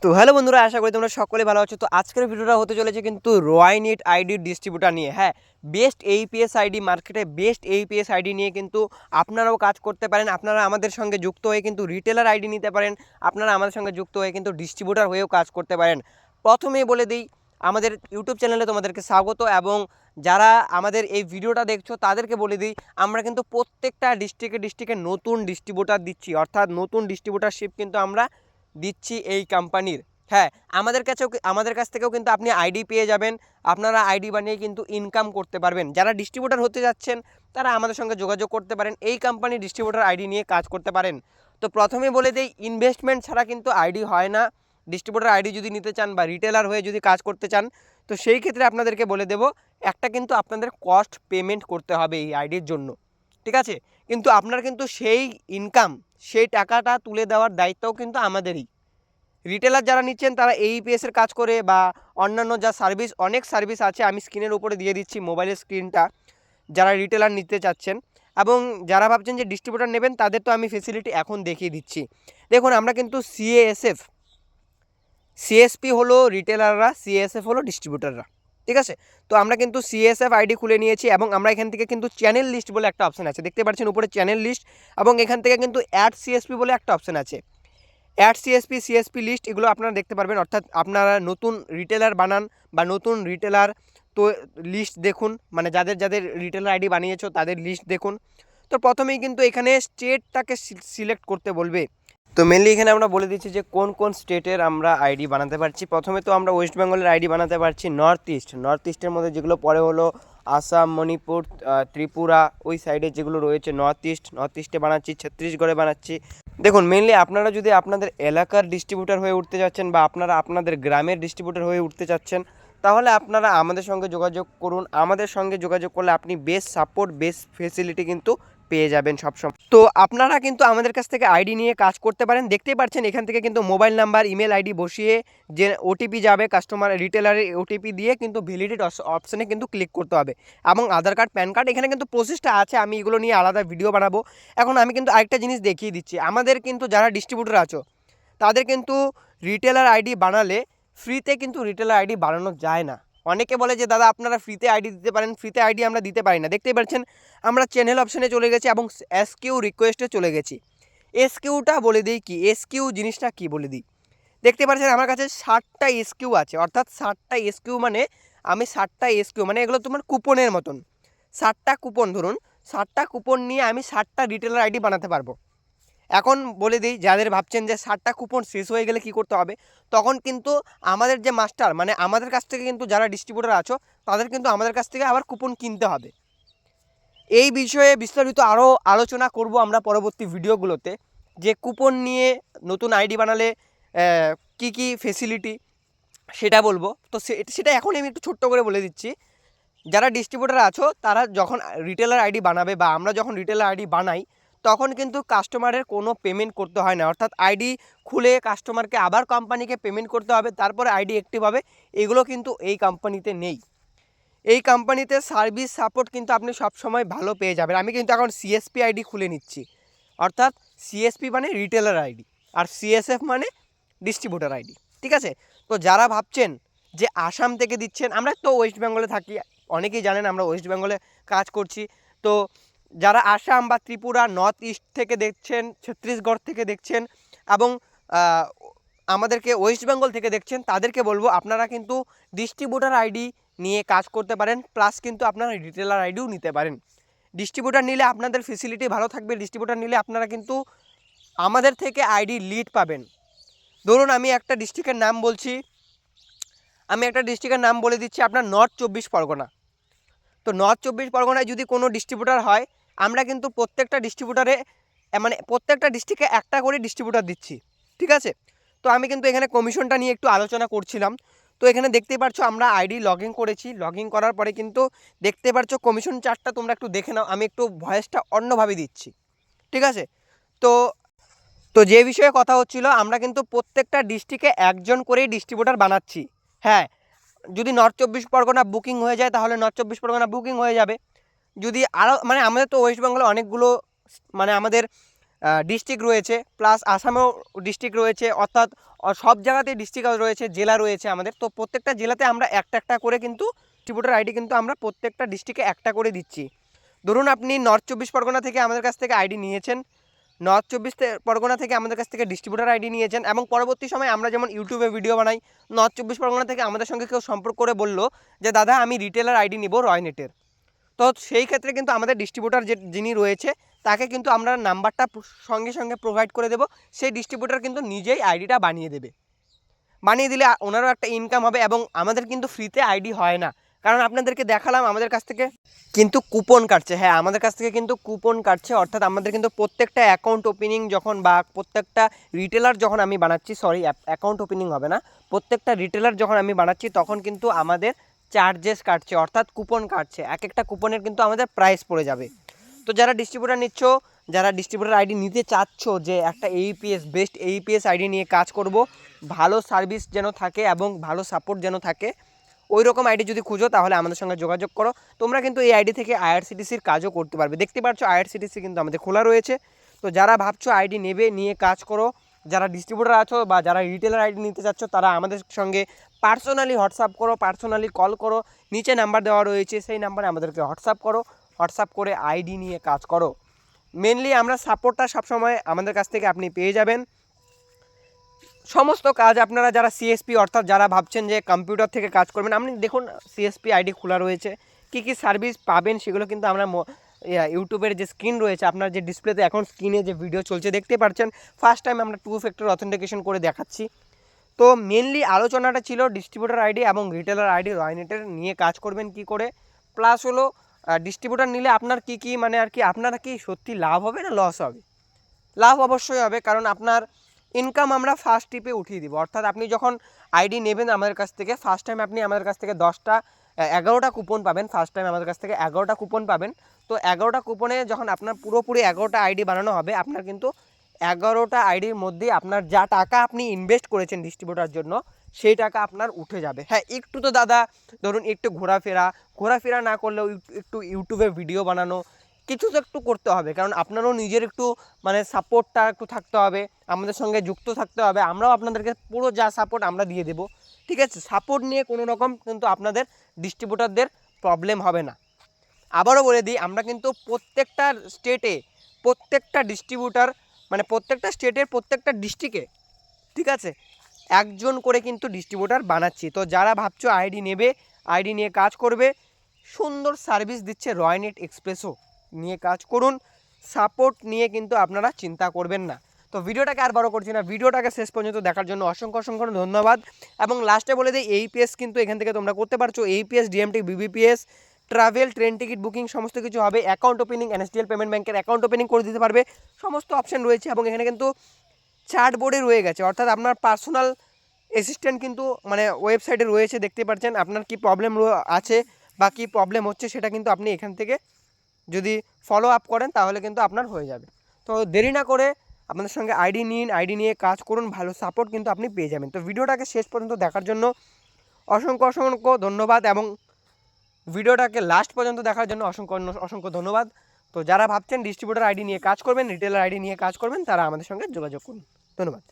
তো হ্যালো বন্ধুরা, আশা করি তোমরা সকলে ভালো আছো। তো আজকের ভিডিওটা হতে চলেছে কিন্তু রয়নিট আইডি ডিস্ট্রিবিউটার নিয়ে। হ্যাঁ, বেস্ট এইপিএস আইডি মার্কেটে বেস্ট এইপিএস আইডি নিয়ে কিন্তু আপনারাও কাজ করতে পারেন। আপনারা আমাদের সঙ্গে যুক্ত হয়ে কিন্তু রিটেলার আইডি নিতে পারেন। আপনারা আমাদের সঙ্গে যুক্ত হয়ে কিন্তু ডিস্ট্রিবিউটার হয়েও কাজ করতে পারেন। প্রথমেই বলে দিই, আমাদের ইউটিউব চ্যানেলে তোমাদেরকে স্বাগত, এবং যারা আমাদের এই ভিডিওটা দেখছো তাদেরকে বলে দিই, আমরা কিন্তু প্রত্যেকটা ডিস্ট্রিক্টে নতুন ডিস্ট্রিবিউটার দিচ্ছি, অর্থাৎ নতুন ডিস্ট্রিবিউটারশিপ কিন্তু আমরা দিচ্ছি এই কোম্পানির। হ্যাঁ, আমাদের কাছ থেকেও কিন্তু আপনি আইডি পেয়ে যাবেন। আপনারা আইডি বানিয়ে কিন্তু ইনকাম করতে পারবেন। যারা ডিস্ট্রিবিউটার হতে যাচ্ছেন তারা আমাদের সঙ্গে যোগাযোগ করতে পারেন, এই কোম্পানির ডিস্ট্রিবিউটার আইডি নিয়ে কাজ করতে পারেন। তো প্রথমে বলে দেই, ইনভেস্টমেন্ট ছাড়া কিন্তু আইডি হয় না। ডিস্ট্রিবিউটার আইডি যদি নিতে চান বা রিটেলার হয়ে যদি কাজ করতে চান, তো সেই ক্ষেত্রে আপনাদেরকে বলে দেব, একটা কিন্তু আপনাদের কস্ট পেমেন্ট করতে হবে এই আইডির জন্য, ঠিক আছে? কিন্তু আপনার কিন্তু সেই ইনকাম, সেই টাকাটা তুলে দেওয়ার দায়িত্বও কিন্তু আমাদেরই। রিটেলার যারা নিচ্ছেন তারা এইপিএসের কাজ করে বা অন্যান্য যা সার্ভিস, অনেক সার্ভিস আছে, আমি স্ক্রিনের উপরে দিয়ে দিচ্ছি মোবাইলের স্ক্রিনটা, যারা রিটেলার নিতে চাচ্ছেন এবং যারা ভাবছেন যে ডিস্ট্রিবিউটার নেবেন, তাদের তো আমি ফেসিলিটি এখন দেখিয়ে দিচ্ছি। দেখুন, আমরা কিন্তু সিএসপি হলো রিটেলাররা, সিএসএফ হলো ডিস্ট্রিবিউটাররা, ঠিক আছে? তো আমরা কিন্তু সিএসএফ আইডি খুলে নিয়েছি এবং আমরা এখান থেকে কিন্তু চ্যানেল লিস্ট বলে একটা অপশান আছে, দেখতে পাচ্ছেন উপরে চ্যানেল লিস্ট, এবং এখান থেকে কিন্তু অ্যাড সিএসপি বলে একটা অপশান আছে। অ্যাড সিএসপি লিস্ট, এগুলো আপনারা দেখতে পারবেন। অর্থাৎ আপনারা নতুন রিটেলার বানান বা নতুন রিটেলার, তো লিস্ট দেখুন, মানে যাদের যাদের রিটেলার আইডি বানিয়েছো তাদের লিস্ট দেখুন। তো প্রথমেই কিন্তু এখানে স্টেটটাকে সিলেক্ট করতে বলবে। তো মেনলি এখানে আমরা বলে দিচ্ছি যে কোন কোন স্টেটের আমরা আইডি বানাতে পারছি। প্রথমে তো আমরা ওয়েস্ট বেঙ্গলের আইডি বানাতে পারছি। নর্থ ইস্টের মধ্যে যেগুলো পরে হলো আসাম, মণিপুর, ত্রিপুরা, ওই সাইডে যেগুলো রয়েছে নর্থ ইস্টে বানাচ্ছি, ছত্তিশগড়ে বানাচ্ছি। দেখুন, মেনলি আপনারা যদি আপনাদের এলাকার ডিস্ট্রিবিউটার হয়ে উঠতে যাচ্ছেন বা আপনারা আপনাদের গ্রামের ডিস্ট্রিবিউটার হয়ে উঠতে চাচ্ছেন, তাহলে আপনারা আমাদের সঙ্গে যোগাযোগ করুন। আমাদের সঙ্গে যোগাযোগ করলে আপনি বেস্ট সাপোর্ট, বেস্ট ফেসিলিটি কিন্তু পেয়ে যাবেন সবসময়। তো আপনারা কিন্তু আমাদের কাছ থেকে আইডি নিয়ে কাজ করতে পারেন। দেখতেই পাচ্ছেন এখান থেকে কিন্তু মোবাইল নাম্বার, ইমেল আইডি বসিয়ে যে ওটিপি যাবে কাস্টমার, রিটেলারের ওটিপি দিয়ে কিন্তু ভ্যালিডেট অপশানে কিন্তু ক্লিক করতে হবে, এবং আধার কার্ড, প্যান কার্ড, এখানে কিন্তু প্রসেসটা আছে, আমি এগুলো নিয়ে আলাদা ভিডিও বানাবো। এখন আমি কিন্তু আরেকটা জিনিস দেখিয়ে দিচ্ছি, আমাদের কিন্তু যারা ডিস্ট্রিবিউটার আছো তাদের কিন্তু রিটেলার আইডি বানালে ফ্রিতে কিন্তু রিটেলার আইডি বানানো যায় না। অনেকে বলে যে দাদা আপনারা ফ্রিতে আইডি দিতে পারেন, ফ্রিতে আইডি আমরা দিতে পারি না। দেখতেই পাচ্ছেন আমরা চ্যানেল অপশানে চলে গেছি এবং এসকিউ রিকোয়েস্টে চলে গেছি। এসকিউটা বলে দিই কি, এসকিউ জিনিসটা কি বলে দিই। দেখতে পাচ্ছেন আমার কাছে 60টা এসকিউ আছে, অর্থাৎ 60টা এসকিউ মানে আমি 60টা এসকিউ মানে এগুলো তোমার কুপনের মতন। 60টা কুপন, ধরুন 60টা কুপন নিয়ে আমি 60টা রিটেলার আইডি বানাতে পারবো। এখন বলে দিই, যাদের ভাবছেন যে 60টা কুপন শেষ হয়ে গেলে কি করতে হবে, তখন কিন্তু আমাদের যে মাস্টার, মানে আমাদের কাছ থেকে কিন্তু যারা ডিস্ট্রিবিউটার আছো তাদের কিন্তু আমাদের কাছ থেকে আবার কুপন কিনতে হবে। এই বিষয়ে বিস্তারিত আরও আলোচনা করব আমরা পরবর্তী ভিডিওগুলোতে, যে কুপন নিয়ে নতুন আইডি বানালে কি কি ফেসিলিটি সেটা বলবো। তো সেটা এখন আমি একটু ছোট্ট করে বলে দিচ্ছি। যারা ডিস্ট্রিবিউটার আছো তারা যখন রিটেলার আইডি বানাবে বা আমরা যখন রিটেলার আইডি বানাই, তখন কিন্তু কাস্টমারের কোনো পেমেন্ট করতে হয় না। অর্থাৎ আইডি খুলে কাস্টমারকে আবার কোম্পানিকে পেমেন্ট করতে হবে, তারপরে আইডি অ্যাক্টিভ হবে। এগুলো কিন্তু এই কোম্পানিতে নেই। এই কোম্পানিতে সার্ভিস সাপোর্ট কিন্তু আপনি সবসময় ভালো পেয়ে যাবেন। আমি কিন্তু এখন সিএসপি আইডি খুলে নিচ্ছি, অর্থাৎ সিএসপি মানে রিটেলার আইডি, আর সিএসএফ মানে ডিস্ট্রিবিউটার আইডি, ঠিক আছে? তো যারা ভাবছেন যে আসাম থেকে দিচ্ছেন, আমরা তো ওয়েস্ট বেঙ্গলে থাকি, অনেকেই জানেন আমরা ওয়েস্ট বেঙ্গলে কাজ করছি। তো যারা আসাম বা ত্রিপুরা, নর্থ ইস্ট থেকে দেখছেন, ছত্তিশগড় থেকে দেখছেন এবং আমাদেরকে ওয়েস্ট বেঙ্গল থেকে দেখছেন, তাদেরকে বলবো আপনারা কিন্তু ডিস্ট্রিবিউটার আইডি নিয়ে কাজ করতে পারেন, প্লাস কিন্তু আপনারা রিটেলার আইডিও নিতে পারেন। ডিস্ট্রিবিউটার নিলে আপনাদের ফেসিলিটি ভালো থাকবে। ডিস্ট্রিবিউটার নিলে আপনারা কিন্তু আমাদের থেকে আইডি লিড পাবেন। ধরুন আমি একটা ডিস্ট্রিক্টের নাম বলে দিচ্ছি, আপনার নর্থ 24 পরগনা। তো নর্থ 24 পরগনায় যদি কোনো ডিস্ট্রিবিউটার হয়, আমরা কিন্তু প্রত্যেকটা ডিস্ট্রিবিউটারে, মানে প্রত্যেকটা ডিস্ট্রিক্টে একটা করে ডিস্ট্রিবিউটার দিচ্ছি, ঠিক আছে? তো আমি কিন্তু এখানে কমিশনটা নিয়ে একটু আলোচনা করছিলাম। তো এখানে দেখতেই পাচ্ছ আমরা আইডি লগ ইন করার পরে কিন্তু দেখতে পাচ্ছ কমিশন চার্টটা, তোমরা একটু দেখে নাও, আমি একটু ভয়েসটা অন্যভাবে দিচ্ছি, ঠিক আছে? তো তো যে বিষয়ে কথা হচ্ছিল, আমরা কিন্তু প্রত্যেকটা ডিস্ট্রিক্টে একজন করেই ডিস্ট্রিবিউটার বানাচ্ছি। হ্যাঁ, যদি নর্থ 24 পরগনা বুকিং হয়ে যায় তাহলে নর্থ 24 পরগনা বুকিং হয়ে যাবে। যদি আরও, মানে আমাদের তো ওয়েস্ট বেঙ্গলে অনেকগুলো মানে আমাদের ডিস্ট্রিক্ট রয়েছে, প্লাস আসামেও ডিস্ট্রিক্ট রয়েছে, অর্থাৎ সব জায়গাতেই ডিস্ট্রিক্ট রয়েছে, জেলা রয়েছে আমাদের, তো প্রত্যেকটা জেলাতে আমরা একটা একটা করে কিন্তু ডিস্ট্রিবিউটার আইডি কিন্তু আমরা প্রত্যেকটা ডিস্ট্রিক্টে একটা করে দিচ্ছি। ধরুন আপনি নর্থ 24 পরগনা থেকে আমাদের কাছ থেকে আইডি নিয়েছেন, নর্থ 24 পরগনা থেকে আমাদের কাছ থেকে ডিস্ট্রিবিউটার আইডি নিয়েছেন, এবং পরবর্তী সময় আমরা যেমন ইউটিউবে ভিডিও বানাই, নর্থ 24 পরগনা থেকে আমাদের সঙ্গে কেউ সম্পর্ক করে বললো যে দাদা আমি রিটেলার আইডি নিব রয়নেটের, তো সেই ক্ষেত্রে কিন্তু আমাদের ডিস্ট্রিবিউটার যিনি রয়েছে তাকে কিন্তু আমরা নাম্বারটা সঙ্গে সঙ্গে প্রোভাইড করে দেবো, সেই ডিস্ট্রিবিউটার কিন্তু নিজেই আইডিটা বানিয়ে দেবে। বানিয়ে দিলে ওনারও একটা ইনকাম হবে, এবং আমাদের কিন্তু ফ্রিতে আইডি হয় না, কারণ আপনাদেরকে দেখালাম আমাদের কাছ থেকে কিন্তু কুপন কাটছে। হ্যাঁ, আমাদের কাছ থেকে কিন্তু কুপন কাটছে, অর্থাৎ আমাদের কিন্তু প্রত্যেকটা অ্যাকাউন্ট ওপেনিং যখন বা প্রত্যেকটা রিটেলার যখন আমি বানাচ্ছি, সরি অ্যাকাউন্ট ওপেনিং হবে না, প্রত্যেকটা রিটেলার যখন আমি বানাচ্ছি তখন কিন্তু আমাদের চার্জেস কাটছে, অর্থাৎ কুপন কাটছে। এক একটা কুপনের কিন্তু আমাদের প্রাইস পড়ে যাবে। তো যারা ডিস্ট্রিবিউটার নিচ্ছ, যারা ডিস্ট্রিবিউটার আইডি নিতে চাচ্ছ যে একটা এইপিএস বেস্ট এইপিএস আইডি নিয়ে কাজ করব, ভালো সার্ভিস যেন থাকে এবং ভালো সাপোর্ট যেন থাকে, ওই রকম আইডি যদি খুঁজো তাহলে আমাদের সঙ্গে যোগাযোগ করো। তোমরা কিন্তু এই আইডি থেকে আইআরসিটিসির কাজও করতে পারবে। দেখতে পাচ্ছ আইআরসিটিসি কিন্তু আমাদের খোলা রয়েছে। তো যারা ভাবছো আইডি নেবে, নিয়ে কাজ করো, যারা ডিস্ট্রিবিউটার আছো বা যারা রিটেলার আইডি নিতে চাচ্ছ, তারা আমাদের সঙ্গে পার্সোনালি হোয়াটসঅ্যাপ করো, পার্সোনালি কল করো, নিচে নাম্বার দেওয়া রয়েছে সেই নাম্বারে আমাদেরকে হোয়াটসঅ্যাপ করো, হোয়াটসঅ্যাপ করে আইডি নিয়ে কাজ করো। মেনলি আমরা সাপোর্টটা সবসময় আমাদের কাছ থেকে আপনি পেয়ে যাবেন। সমস্ত কাজ আপনারা যারা সিএসপি, অর্থাৎ যারা ভাবছেন যে কম্পিউটার থেকে কাজ করবেন, আপনি দেখুন সিএসপি আইডি খোলা রয়েছে, কী কী সার্ভিস পাবেন সেগুলো কিন্তু আমরা ইউটিউবের যে স্ক্রিন রয়েছে, আপনার যে ডিসপ্লেতে এখন স্ক্রিনে যে ভিডিও চলছে দেখতে পাচ্ছেন, ফার্স্ট টাইম আমরা 2 ফ্যাক্টর অথেন্টিকেশন করে দেখাচ্ছি। তো মেনলি আলোচনাটা ছিল ডিস্ট্রিবিউটার আইডি এবং রিটেলার আইডি রয়নেটের নিয়ে কাজ করবেন কি করে, প্লাস হলো ডিস্ট্রিবিউটার নিলে আপনার কি কি মানে আর কি আপনারা কি সত্যি লাভ হবে না লস হবে? লাভ অবশ্যই হবে, কারণ আপনার ইনকাম আমরা ফার্স্ট টিপে উঠিয়ে দিব। অর্থাৎ আপনি যখন আইডি নেবেন আমাদের কাছ থেকে, ফার্স্ট টাইম আপনি আমাদের কাছ থেকে 11টা কুপন পাবেন, ফার্স্ট টাইম আমাদের কাছ থেকে 11টা কুপন পাবেন। তো 11টা কুপনে যখন আপনার পুরোপুরি 11টা আইডি বানানো হবে, আপনার কিন্তু 11টা আইডির মধ্যে আপনার যা টাকা আপনি ইনভেস্ট করেছেন ডিস্ট্রিবিউটার জন্য, সেই টাকা আপনার উঠে যাবে। হ্যাঁ, একটু তো দাদা ধরুন একটু ঘোরাফেরা না করলেও একটু ইউটিউবে ভিডিও বানানো, কিছু তো একটু করতে হবে, কারণ আপনারও নিজের একটু মানে সাপোর্টটা একটু থাকতে হবে, আমাদের সঙ্গে যুক্ত থাকতে হবে। আমরাও আপনাদেরকে পুরো যা সাপোর্ট আমরা দিয়ে দেবো, ঠিক আছে? সাপোর্ট নিয়ে কোনো রকম কিন্তু আপনাদের ডিস্ট্রিবিউটারদের প্রবলেম হবে না। আবারও বলে দিই, আমরা কিন্তু প্রত্যেকটা স্টেটে প্রত্যেকটা ডিস্ট্রিবিউটার মানে প্রত্যেকটা স্টেটের প্রত্যেকটা ডিস্ট্রিক্টে, ঠিক আছে, একজন করে কিন্তু ডিস্ট্রিবিউটার বানাচ্ছি। তো যারা ভাবছো আইডি নেবে, আইডি নিয়ে কাজ করবে, সুন্দর সার্ভিস দিচ্ছে রয়নেট এক্সপ্রেসও, নিয়ে কাজ করুন, সাপোর্ট নিয়ে কিন্তু আপনারা চিন্তা করবেন না। তো ভিডিওটাকে আর বড় করছি না, ভিডিওটাকে শেষ পর্যন্ত দেখার জন্য অসংখ্য ধন্যবাদ। এবং লাস্টে বলে দিই, এইপিএস কিন্তু এখান থেকে তোমরা করতে পারছো, AEPS, DMT, BBPS, travel, train ticket booking সমস্ত কিছু হবে। অ্যাকাউন্ট ওপেনিং, এনএসডিএল পেমেন্ট ব্যাংকের অ্যাকাউন্ট ওপেনিং করে দিতে পারবে, সমস্ত অপশন রয়েছে। এবং এখানে কিন্তু চ্যাট বোর্ডে রয়ে গেছে, অর্থাৎ আপনার পার্সোনাল অ্যাসিস্ট্যান্ট কিন্তু মানে ওয়েবসাইটে রয়েছে, দেখতে পাচ্ছেন। আপনার কি প্রবলেম আছে বা কী প্রবলেম হচ্ছে সেটা কিন্তু আপনি এখান থেকে যদি ফলো আপ করেন তাহলে কিন্তু আপনার হয়ে যাবে। তো দেরি না করে আপনাদের সঙ্গে আইডি নিন, আইডি নিয়ে কাজ করুন, ভালো সাপোর্ট কিন্তু আপনি পেয়ে যাবেন। তো ভিডিওটাকে শেষ পর্যন্ত দেখার জন্য অসংখ্য ধন্যবাদ, এবং ভিডিওটাকে লাস্ট পর্যন্ত দেখার জন্য অসংখ্য ধন্যবাদ। তো যারা ভাবছেন ডিস্ট্রিবিউটার আইডি নিয়ে কাজ করবেন, রিটেলার আইডি নিয়ে কাজ করবেন, তারা আমাদের সঙ্গে যোগাযোগ করুন। ধন্যবাদ।